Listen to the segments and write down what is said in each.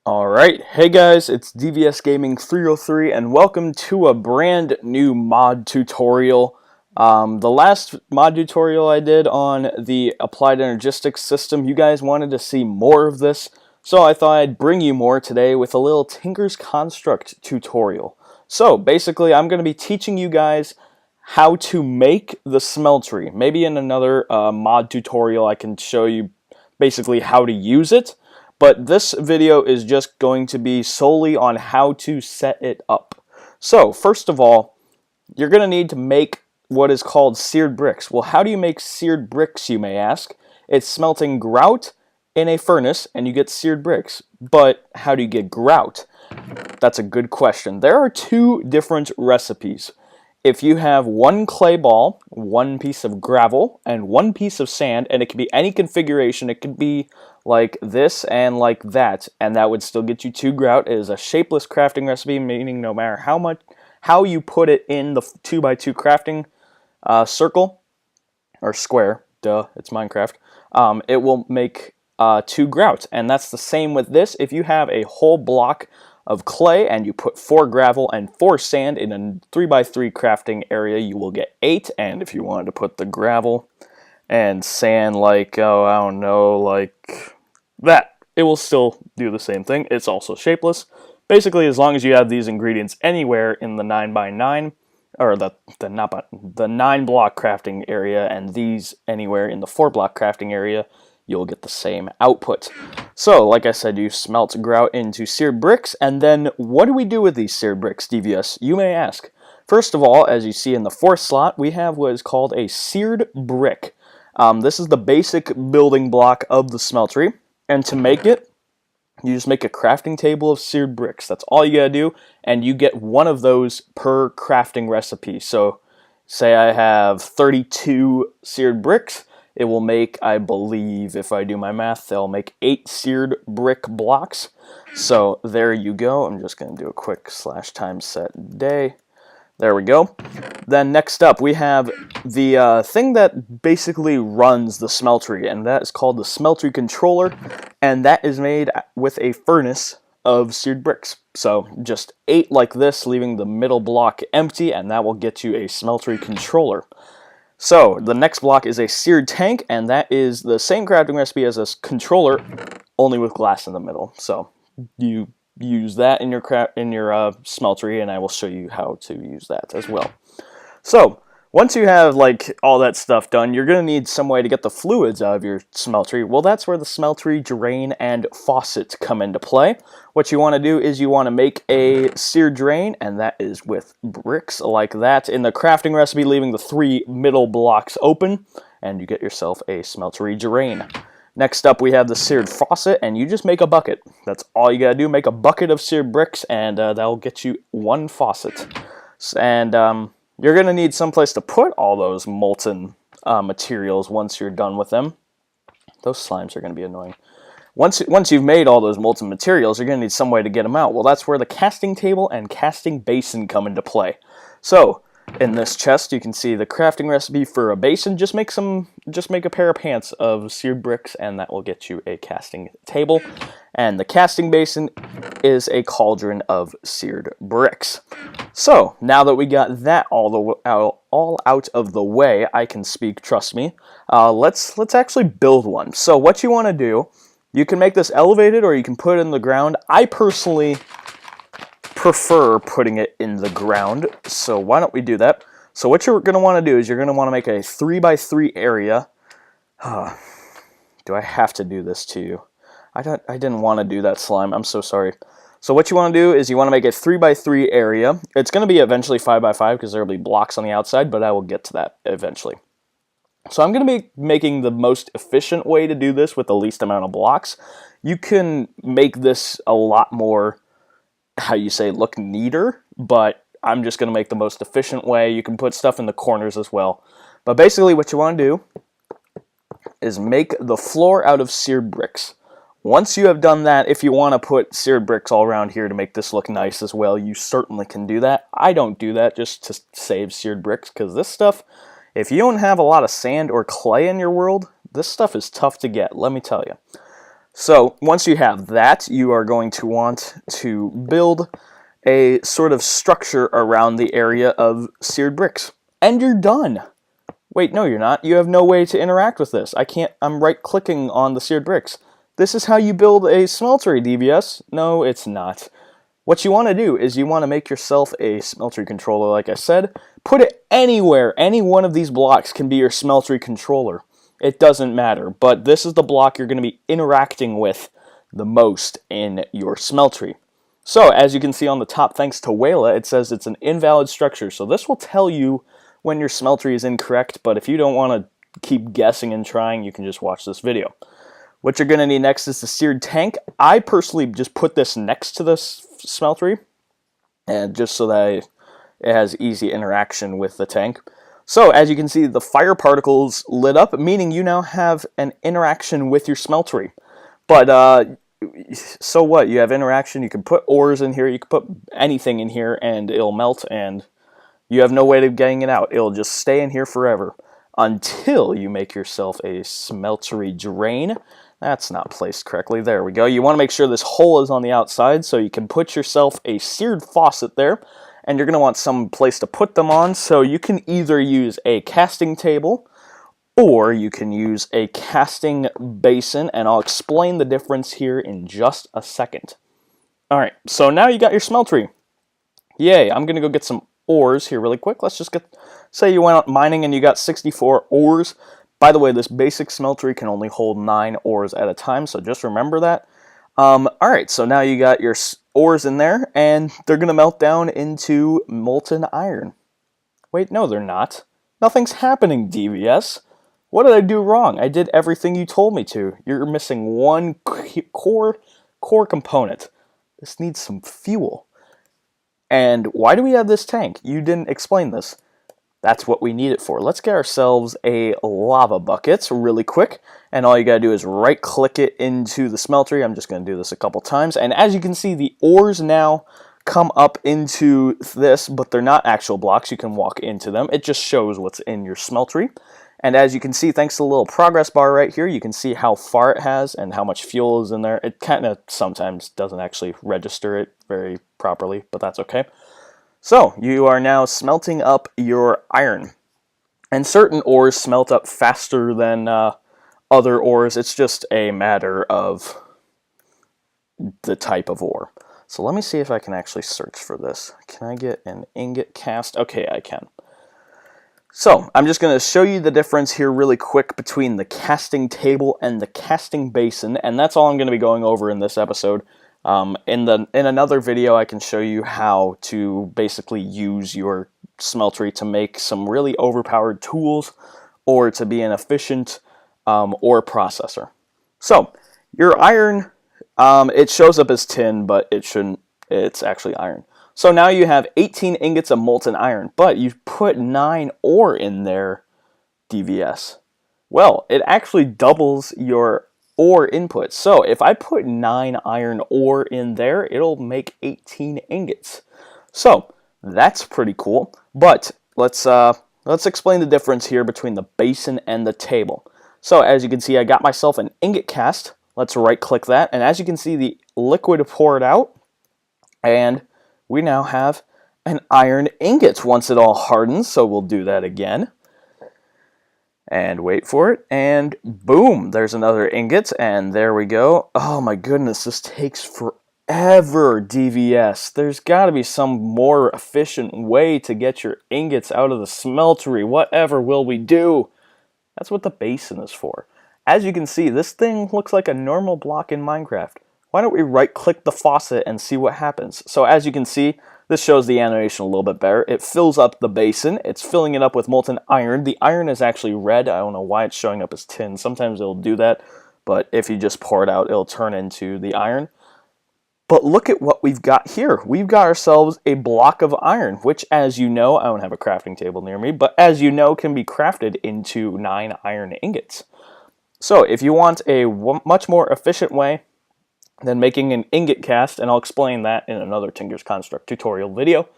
Alright, hey guys, it's DVS Gaming 303 and welcome to a brand new mod tutorial. The last mod tutorial I did on the Applied Energistics system, you guys wanted to see more of this, so I thought I'd bring you more today with a little Tinker's Construct tutorial. So basically I'm going to be teaching you guys how to make the Smeltery. Maybe in another mod tutorial I can show you basically how to use it. But this video is just going to be solely on how to set it up. So, first of all, you're going to need to make what is called seared bricks. Well, how do you make seared bricks, you may ask? It's smelting grout in a furnace and you get seared bricks. But how do you get grout? That's a good question. There are two different recipes. If you have one clay ball, one piece of gravel, and one piece of sand, and it can be any configuration, it could be like this and like that, and that would still get you 2 grout. It is a shapeless crafting recipe, meaning no matter how you put it in the 2x2 crafting circle, or square, duh, it's Minecraft, it will make 2 grout, and that's the same with this. If you have a whole block of clay and you put 4 gravel and 4 sand in a 3x3 crafting area, you will get 8. And if you wanted to put the gravel and sand like, oh, I don't know, like that, it will still do the same thing. It's also shapeless. Basically, as long as you have these ingredients anywhere in the 9x9, or the 9 block crafting area, and these anywhere in the 4 block crafting area, you'll get the same output. So, like I said, you smelt grout into seared bricks, and then what do we do with these seared bricks, DVS? You may ask. First of all, as you see in the 4th slot, we have what is called a seared brick. This is the basic building block of the smeltery, and to make it, you just make a crafting table of seared bricks. That's all you gotta do, and you get one of those per crafting recipe. So, say I have 32 seared bricks, it will make, I believe, if I do my math, they'll make 8 seared brick blocks. So there you go. I'm just going to do a quick /time set day. There we go. Then next up, we have the thing that basically runs the smeltery, and that is called the smeltery controller, and that is made with a furnace of seared bricks. So just 8 like this, leaving the middle block empty, and that will get you a smeltery controller. So, the next block is a seared tank, and that is the same crafting recipe as a controller, only with glass in the middle. So, you use that in your smeltery, and I will show you how to use that as well. So, once you have like all that stuff done, you're going to need some way to get the fluids out of your smeltery. Well, that's where the smeltery drain and faucet come into play. What you want to do is you want to make a seared drain, and that is with bricks like that in the crafting recipe, leaving the 3 middle blocks open, and you get yourself a smeltery drain. Next up, we have the seared faucet, and you just make a bucket. That's all you got to do, make a bucket of seared bricks, and that'll get you 1 faucet. And you're going to need someplace to put all those molten materials once you're done with them. Those slimes are going to be annoying. Once you've made all those molten materials, you're going to need some way to get them out. Well, that's where the casting table and casting basin come into play. So, in this chest, you can see the crafting recipe for a basin. Just make a pair of pants of seared bricks, and that will get you a casting table. And the casting basin is a cauldron of seared bricks. So, now that we got that all out of the way, I can speak, trust me, let's actually build one. So what you want to do, you can make this elevated or you can put it in the ground. I personally prefer putting it in the ground, so why don't we do that? So what you're going to want to do is you're going to want to make a 3x3 area. Do I have to do this to you? I didn't want to do that, slime. I'm so sorry. So what you want to do is you want to make a 3x3 area. It's going to be eventually 5x5 because there will be blocks on the outside, but I will get to that eventually. So I'm going to be making the most efficient way to do this with the least amount of blocks. You can make this a lot more, how you say, look neater, but I'm just going to make the most efficient way. You can put stuff in the corners as well. But basically what you want to do is make the floor out of seared bricks. Once you have done that, if you want to put seared bricks all around here to make this look nice as well, you certainly can do that. I don't do that just to save seared bricks, because this stuff, if you don't have a lot of sand or clay in your world, this stuff is tough to get, let me tell you. So once you have that, you are going to want to build a sort of structure around the area of seared bricks. And you're done. Wait, no you're not. You have no way to interact with this. I'm right-clicking on the seared bricks. This is how you build a smeltery, DVS. No, it's not. What you want to do is you want to make yourself a smeltery controller, like I said. Put it anywhere. Any one of these blocks can be your smeltery controller. It doesn't matter, but this is the block you're going to be interacting with the most in your smeltery. So, as you can see on the top, thanks to Wayla, it says it's an invalid structure. So this will tell you when your smeltery is incorrect, but if you don't want to keep guessing and trying, you can just watch this video. What you're going to need next is the seared tank. I personally just put this next to this smeltery, and just so that it has easy interaction with the tank. So, as you can see, the fire particles lit up, meaning you now have an interaction with your smeltery. But, so what? You have interaction, you can put ores in here, you can put anything in here, and it'll melt, and you have no way of getting it out. It'll just stay in here forever until you make yourself a smeltery drain. That's not placed correctly. There we go. You want to make sure this hole is on the outside, so you can put yourself a seared faucet there, and you're going to want some place to put them on, so you can either use a casting table, or you can use a casting basin, and I'll explain the difference here in just a second. Alright, so now you got your smeltery. Yay, I'm going to go get some ores here really quick. Let's just say you went out mining and you got 64 ores. By the way, this basic smeltery can only hold 9 ores at a time, so just remember that. Alright, so now you got your ores in there, and they're going to melt down into molten iron. Wait, no they're not. Nothing's happening, DVS. What did I do wrong? I did everything you told me to. You're missing one core component. This needs some fuel. And why do we have this tank? You didn't explain this. That's what we need it for. Let's get ourselves a lava bucket really quick, and all you gotta do is right click it into the smeltery. I'm just gonna do this a couple times, and as you can see, the ores now come up into this, but they're not actual blocks. You can walk into them. It just shows what's in your smeltery. And as you can see, thanks to the little progress bar right here, you can see how far it has and how much fuel is in there. It kind of sometimes doesn't actually register it very properly, but that's okay. So, you are now smelting up your iron. And certain ores smelt up faster than other ores. It's just a matter of the type of ore. So let me see if I can actually search for this. Can I get an ingot cast? Okay, I can. So, I'm just going to show you the difference here really quick between the casting table and the casting basin, and that's all I'm going to be going over in this episode. In another video, I can show you how to basically use your smeltery to make some really overpowered tools, or to be an efficient ore processor. So, your iron, it shows up as tin, but it shouldn't. It's actually iron. So now you have 18 ingots of molten iron, but you've put 9 ore in there, DVS. Well, it actually doubles your ore input. So if I put 9 iron ore in there, it'll make 18 ingots. So that's pretty cool. But let's explain the difference here between the basin and the table. So as you can see, I got myself an ingot cast. Let's right click that, and as you can see, the liquid poured out, and we now have an iron ingot once it all hardens, so we'll do that again. And wait for it, and boom, there's another ingot, and there we go. Oh my goodness, this takes forever, DVS. There's got to be some more efficient way to get your ingots out of the smeltery. Whatever will we do? That's what the basin is for. As you can see, this thing looks like a normal block in Minecraft. Why don't we right-click the faucet and see what happens? So as you can see, this shows the animation a little bit better. It fills up the basin. It's filling it up with molten iron. The iron is actually red. I don't know why it's showing up as tin. Sometimes it'll do that, but if you just pour it out, it'll turn into the iron. But look at what we've got here. We've got ourselves a block of iron, which, as you know, I don't have a crafting table near me, but as you know, can be crafted into 9 iron ingots. So if you want a much more efficient way than making an ingot cast, and I'll explain that in another Tinker's Construct tutorial video.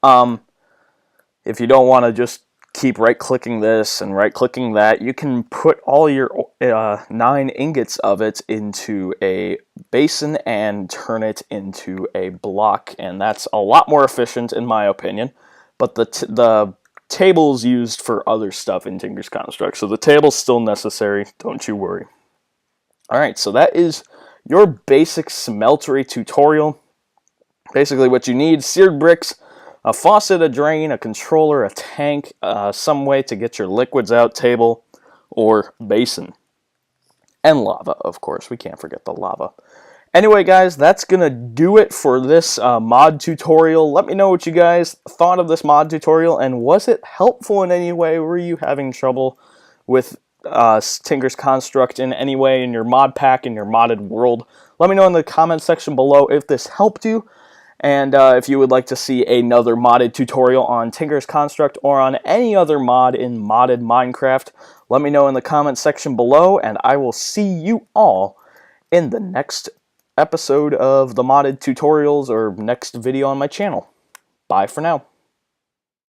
If you don't want to just keep right-clicking this and right-clicking that, you can put all your 9 ingots of it into a basin and turn it into a block, and that's a lot more efficient in my opinion. But the table's used for other stuff in Tinker's Construct, so the table's still necessary, don't you worry. Alright, so that is your basic Smeltery tutorial. Basically what you need: seared bricks, a faucet, a drain, a controller, a tank, some way to get your liquids out, table, or basin. And lava, of course. We can't forget the lava. Anyway, guys, that's going to do it for this mod tutorial. Let me know what you guys thought of this mod tutorial, and was it helpful in any way? Were you having trouble with Tinker's Construct in any way in your mod pack, in your modded world? Let me know in the comment section below if this helped you. And if you would like to see another modded tutorial on Tinker's Construct or on any other mod in modded Minecraft, let me know in the comment section below, and I will see you all in the next episode of the modded tutorials or next video on my channel. Bye for now.